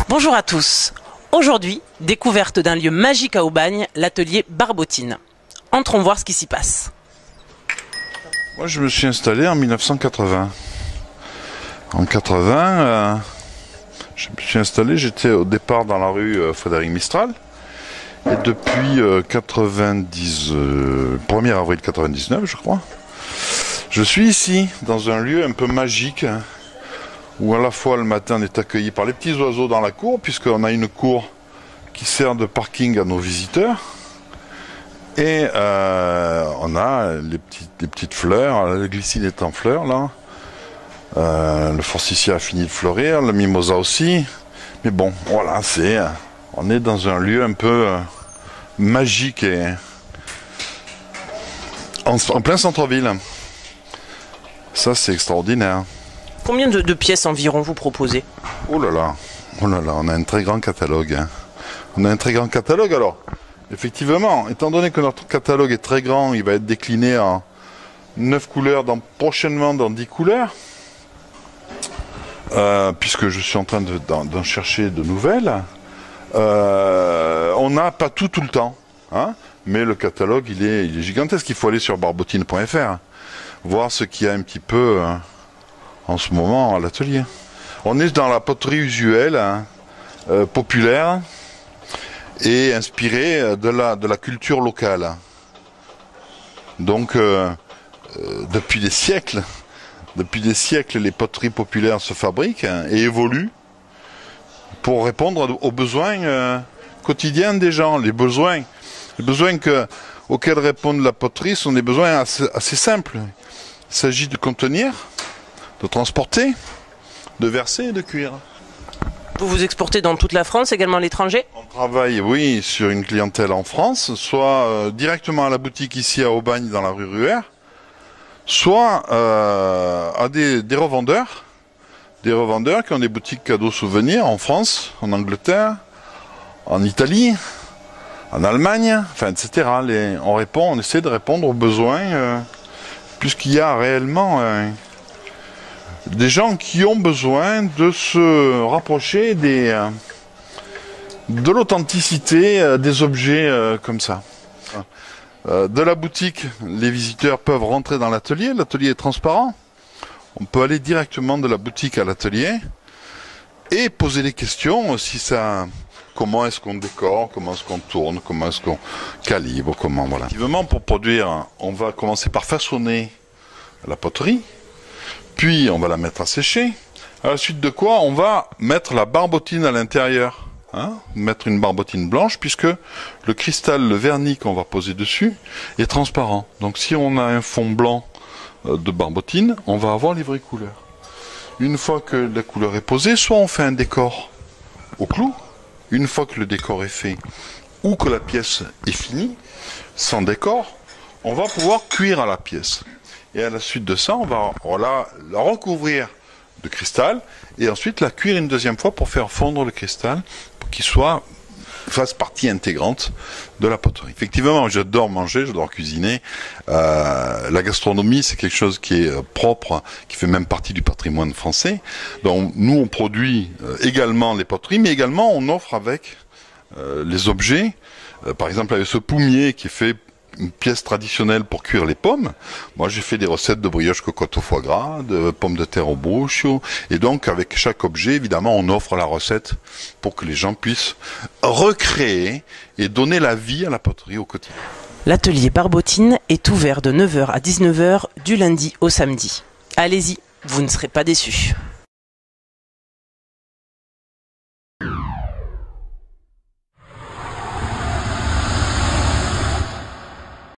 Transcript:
Bonjour à tous. Aujourd'hui, découverte d'un lieu magique à Aubagne, l'atelier Barbotine. Entrons voir ce qui s'y passe. Moi, je me suis installé en 1980. En 80, je me suis installé, j'étais au départ dans la rue Frédéric Mistral. Et depuis 1er avril 99, je crois, je suis ici, dans un lieu un peu magique, où à la fois le matin on est accueilli par les petits oiseaux dans la cour, puisqu'on a une cour qui sert de parking à nos visiteurs. Et on a les petites fleurs, le glycine est en fleurs là. Le forsythia a fini de fleurir, le mimosa aussi. Mais bon, voilà, on est dans un lieu un peu magique et en plein centre-ville. Ça, c'est extraordinaire. Combien de pièces environ vous proposez? Oh là là, on a un très grand catalogue. On a un très grand catalogue. Alors, effectivement, étant donné que notre catalogue est très grand, il va être décliné en 9 couleurs, prochainement dans 10 couleurs. Puisque je suis en train d'en chercher de nouvelles. On n'a pas tout le temps, hein, mais le catalogue il est gigantesque. Il faut aller sur barbotine.fr, voir ce qu'il y a un petit peu en ce moment à l'atelier. On est dans la poterie usuelle, hein, populaire et inspirée de la culture locale. Donc depuis des siècles, les poteries populaires se fabriquent et évoluent pour répondre aux besoins quotidiens des gens. Les besoins auxquels répondent la poterie sont des besoins assez simples. Il s'agit de contenir, de transporter, de verser et de cuire. Vous vous exportez dans toute la France, également à l'étranger? On travaille, oui, sur une clientèle en France, soit directement à la boutique ici à Aubagne dans la rue Ruher, soit à des revendeurs qui ont des boutiques cadeaux souvenirs en France, en Angleterre, en Italie, en Allemagne, enfin, etc. On essaie de répondre aux besoins, puisqu'il y a réellement des gens qui ont besoin de se rapprocher de l'authenticité des objets comme ça. De la boutique, les visiteurs peuvent rentrer dans l'atelier. L'atelier est transparent. On peut aller directement de la boutique à l'atelier et poser des questions. Comment est-ce qu'on décore, comment est-ce qu'on tourne, comment est-ce qu'on calibre, voilà. Effectivement, pour produire, on va commencer par façonner la poterie, puis on va la mettre à sécher. À la suite de quoi, on va mettre la barbotine à l'intérieur. Mettre une barbotine blanche, puisque le cristal, le vernis qu'on va poser dessus est transparent. Donc si on a un fond blanc de barbotine, on va avoir les vraies couleurs. Une fois que la couleur est posée, soit on fait un décor au clou. Une fois que le décor est fait, ou que la pièce est finie, sans décor, on va pouvoir cuire à la pièce. Et à la suite de ça, on va la recouvrir de cristal et ensuite la cuire une deuxième fois pour faire fondre le cristal, pour qu'il fasse partie intégrante de la poterie. Effectivement, j'adore manger, j'adore cuisiner. La gastronomie, c'est quelque chose qui est propre, qui fait même partie du patrimoine français. Donc nous, on produit également les poteries, mais également on offre avec les objets. Par exemple, avec ce poumier qui est fait une pièce traditionnelle pour cuire les pommes. Moi, j'ai fait des recettes de brioche cocotte au foie gras, de pommes de terre au broccio. Et donc, avec chaque objet, évidemment, on offre la recette pour que les gens puissent recréer et donner la vie à la poterie au quotidien. L'atelier Barbotine est ouvert de 9h à 19h du lundi au samedi. Allez-y, vous ne serez pas déçus.